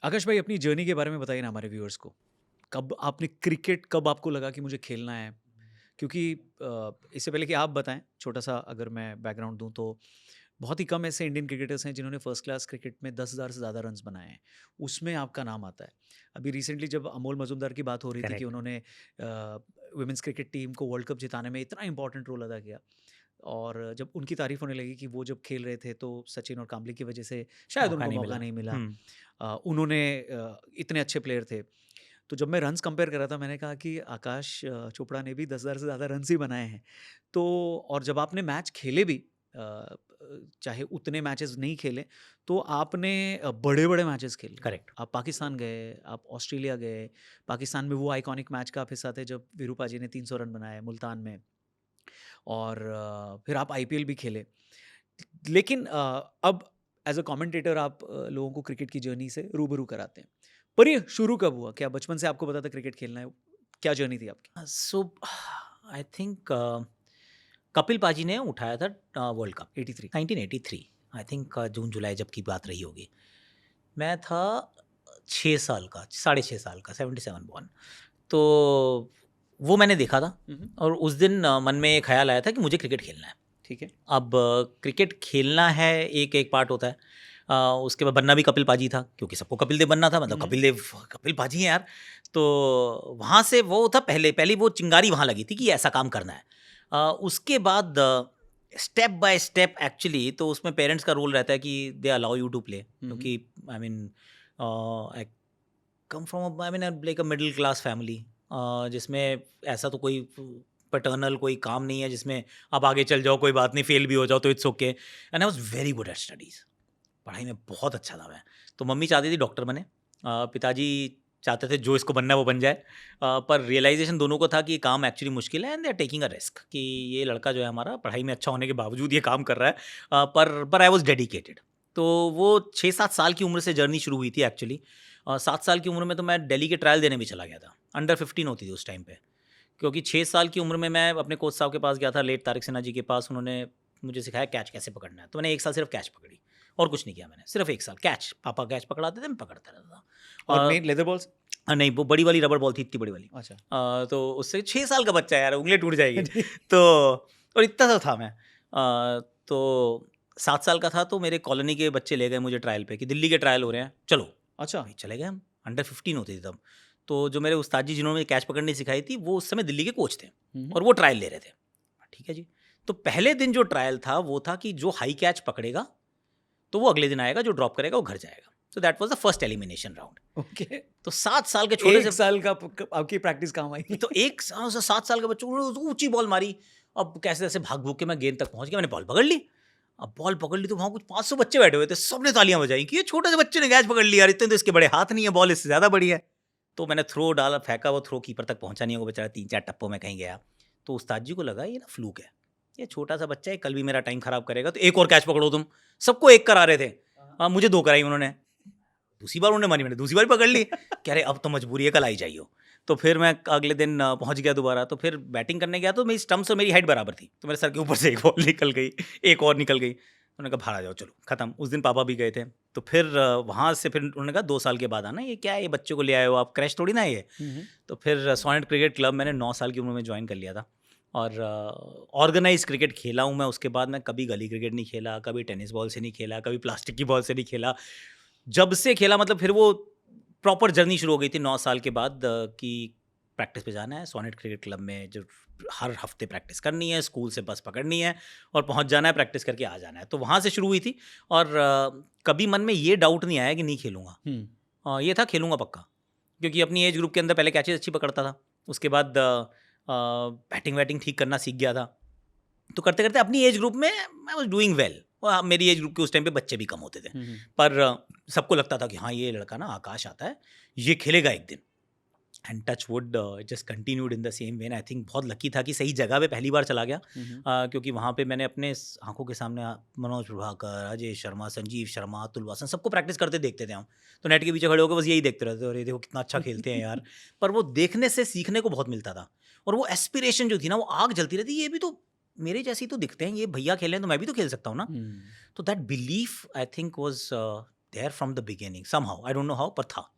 आकाश भाई, अपनी जर्नी के बारे में बताइए ना हमारे व्यूअर्स को। कब आपको लगा कि मुझे खेलना है? क्योंकि इससे पहले कि आप बताएँ, छोटा-सा अगर मैं बैकग्राउंड दूँ तो बहुत ही कम ऐसे इंडियन क्रिकेटर्स हैं जिन्होंने फर्स्ट क्लास क्रिकेट में 10,000 से ज़्यादा रन्स बनाए हैं। उसमें आपका नाम आता है। अभी रिसेंटली जब अमोल मजूमदार की बात हो रही थी कि करेक्ट। उन्होंने वुमेन्स क्रिकेट टीम को वर्ल्ड कप जिताने में इतना इम्पोर्टेंट रोल अदा किया, और जब उनकी तारीफ़ होने लगी कि वो जब खेल रहे थे तो सचिन और काम्बली की वजह से शायद मौका उनको नहीं मौका मिला। नहीं मिला। हुँ। उन्होंने इतने अच्छे प्लेयर थे। तो जब मैं रन्स कंपेयर कर रहा था, मैंने कहा कि आकाश चोपड़ा ने भी 10,000 से ज़्यादा रन्स ही बनाए हैं। तो और जब आपने मैच खेले भी, चाहे उतने मैचेस नहीं खेले, तो आपने बड़े-बड़े मैचेस खेले। करेक्ट। आप पाकिस्तान गए, आप ऑस्ट्रेलिया गए। पाकिस्तान में वो आइकॉनिक मैच का आप हिस्सा थे जब विरूपा जी ने 300 रन बनाए मुल्तान में, और फिर आप आईपीएल भी खेले। लेकिन अब एज़ अ कमेंटेटर आप लोगों को क्रिकेट की जर्नी से रूबरू कराते हैं। पर ये शुरू कब हुआ? क्या बचपन से आपको पता था क्रिकेट खेलना है? क्या जर्नी थी आपकी? सो आई थिंक कपिल पाजी ने उठाया था वर्ल्ड कप 83। 1983। आई थिंक जून-जुलाई जब की बात रही होगी। मैं था 6 साल का, साढ़े 6 साल का, 77 बॉर्न। तो वो मैंने देखा था हुँ, हुँ। और उस दिन मन में ये ख़्याल आया था कि मुझे क्रिकेट खेलना है। ठीक है। अब क्रिकेट खेलना है एक एक पार्ट होता है। उसके बाद बनना भी कपिल पाजी था क्योंकि सबको कपिल देव बनना था, हुँ, मतलब हुँ। कपिल देव कपिल पाजी हैं यार। तो वहाँ से वो था, पहले पहली वो चिंगारी वहाँ लगी थी कि ऐसा काम करना है। उसके बाद स्टेप बाय स्टेप एक्चुअली तो उसमें पेरेंट्स का रोल रहता है कि they allow you to play, hmm, hmm. क्योंकि I mean I come from I mean like a middle class family, जिसमें ऐसा तो कोई पैटर्नल कोई काम नहीं है जिसमें आप आगे चल जाओ, कोई बात नहीं, फेल भी हो जाओ तो it's okay. And I was very good at studies. पढ़ाई में बहुत अच्छा था मैं। तो मम्मी चाहती थी डॉक्टर बने, पिताजी चाहते थे जो इसको बनना है वो बन जाए। पर रियलाइजेशन दोनों को था कि ये काम एक्चुअली मुश्किल है and they are taking a risk, कि ये लड़का जो है हमारा पढ़ाई में अच्छा होने के बावजूद ये काम कर रहा है। पर आई वाज डेडिकेटेड। तो वो 6-7 साल की उम्र से जर्नी शुरू हुई थी एक्चुअली। 7 साल की उम्र में तो मैं दिल्ली के ट्रायल देने भी चला गया था। अंडर 15 होती थी उस टाइम पे। क्योंकि 6 साल की उम्र में मैं अपने कोच साहब के पास गया था, लेट तारिक सिन्हा जी के पास। उन्होंने मुझे सिखाया कैच कैसे पकड़ना है। तो मैंने 1 साल सिर्फ कैच पकड़ी और कुछ नहीं किया मैंने। सिर्फ 1 साल कैच, पापा कैच पकड़ाते थे, मैं पकड़ता रहता और था। Main leather balls? नहीं, वो बड़ी वाली रबर बॉल थी, इतनी बड़ी वाली। अच्छा। तो उससे 6 साल का बच्चा है यार, उँगलियाँ टूट जाएगी। जी। तो और इतना सा था मैं। तो 7 साल का था तो मेरे कॉलोनी के बच्चे ले गए मुझे ट्रायल पे कि दिल्ली के ट्रायल हो रहे हैं, चलो। अच्छा। भाई चले गए हम। अंडर 15 होती थी तब। तो जो मेरे उस्ताद जी जिन्होंने मुझे कैच पकड़नी सिखाई थी, वो उस समय दिल्ली के कोच थे हुँ, हुँ। और वो ट्रायल ले रहे थे। ठीक है जी। तो पहले दिन जो ट्रायल था वो था कि जो हाई कैच पकड़ेगा तो वो अगले दिन आएगा, जो ड्रॉप करेगा वो घर जाएगा। तो that was the first elimination round. Okay. तो 7 साल के छोटे 1 से, साल का आपकी प्रैक्टिस काम आई। तो एक 7 साल के बच्चों को ऊँची बॉल मारी। अब कैसे-तैसे भाग-भूग के मैं गेंद तक पहुँच गया, मैंने बॉल पकड़ ली। अब बॉल पकड़ ली तो वहाँ कुछ 500 बच्चे बैठे हुए थे, सबने तालियाँ बजाई कि ये छोटे से बच्चे ने कैच पकड़ लिया यार, इतने तो इसके बड़े हाथ नहीं है, बॉल इससे ज़्यादा बड़ी है। तो मैंने थ्रो डाला, फेंका, वो थ्रो कीपर तक पहुँचा नहीं, वो बेचारा 3-4 टप्पों में कहीं गया। तो उस्ताद जी को लगा ये ना फ्लूक है, ये छोटा-सा बच्चा है, कल भी मेरा टाइम खराब करेगा, तो एक और कैच पकड़ो तुम। सबको एक करा रहे थे। मुझे 2 कराई उन्होंने। दूसरी बार उन्होंने मारी, मैंने दूसरी बार पकड़ ली। कह रहे अब तो मजबूरी है, कल आई जाइयो। तो फिर मैं अगले दिन पहुँच गया दोबारा, तो फिर बैटिंग करने गया तो मेरी स्टंप्स और मेरी हाइट बराबर थी। तो मेरे सर के ऊपर से एक बॉल निकल गई, एक और निकल गई। उन्होंने कहा बाहर आ जाओ, चलो खत्म। उस दिन पापा भी गए थे। तो फिर वहाँ से फिर उन्होंने कहा 2 साल के बाद आना, ये क्या है, ये बच्चे को ले आए हो आप, क्रैश थोड़ी ना है ये। हुँ, हुँ। तो फिर सोनेट क्रिकेट क्लब मैंने 9 साल की उम्र में जॉइन कर लिया था। और ऑर्गेनाइज़ क्रिकेट खेला हूँ मैं। उसके बाद मैं कभी गली क्रिकेट नहीं खेला, कभी टेनिस बॉल से नहीं खेला, कभी प्लास्टिक की बॉल से नहीं खेला। जब से खेला मतलब फिर वो प्रॉपर जर्नी शुरू हो गई थी 9 साल के बाद, कि प्रैक्टिस पे जाना है सोनेट क्रिकेट क्लब में, जो हर हफ्ते प्रैक्टिस करनी है, स्कूल से बस पकड़नी है और पहुंच जाना है, प्रैक्टिस करके आ जाना है। तो वहाँ से शुरू हुई थी। और कभी मन में ये डाउट नहीं आया कि नहीं खेलूँगा। हुँ। ये था खेलूँगा पक्का, क्योंकि अपनी एज ग्रुप के अंदर पहले कैचेज़ अच्छी पकड़ता था। उसके बाद बैटिंग-वैटिंग ठीक करना सीख गया था। तो करते-करते अपनी एज ग्रुप में आई वाज़ डूइंग वेल। और मेरी एज ग्रुप के उस टाइम पे बच्चे भी कम होते थे। हुँ, हुँ। पर सबको लगता था कि हाँ, ये लड़का ना आकाश आता है, ये खेलेगा एक दिन। And touch wood it just continued in the same when. I think बहुत लकी था कि सही जगह पे पहली बार चला गया। हुँ, हुँ। क्योंकि वहाँ पे मैंने अपने आंखों के सामने मनोज प्रभाकर, अजय शर्मा, संजीव शर्मा, अतुल वासन सबको प्रैक्टिस करते देखते थे हम। तो नेट के पीछे खड़े होकर बस यही देखते रहते थे, और ये देखो कितना अच्छा खेलते हैं यार। पर वो देखने से सीखने को बहुत मिलता था। और वो एस्पिरेशन जो थी ना, वो आग जलती रहती, ये भी तो मेरे जैसे ही तो दिखते हैं, ये भैया खेलें तो मैं भी तो खेल सकता हूँ ना। हुँ। तो that belief I think was there from the beginning somehow, I don't know how, पर था।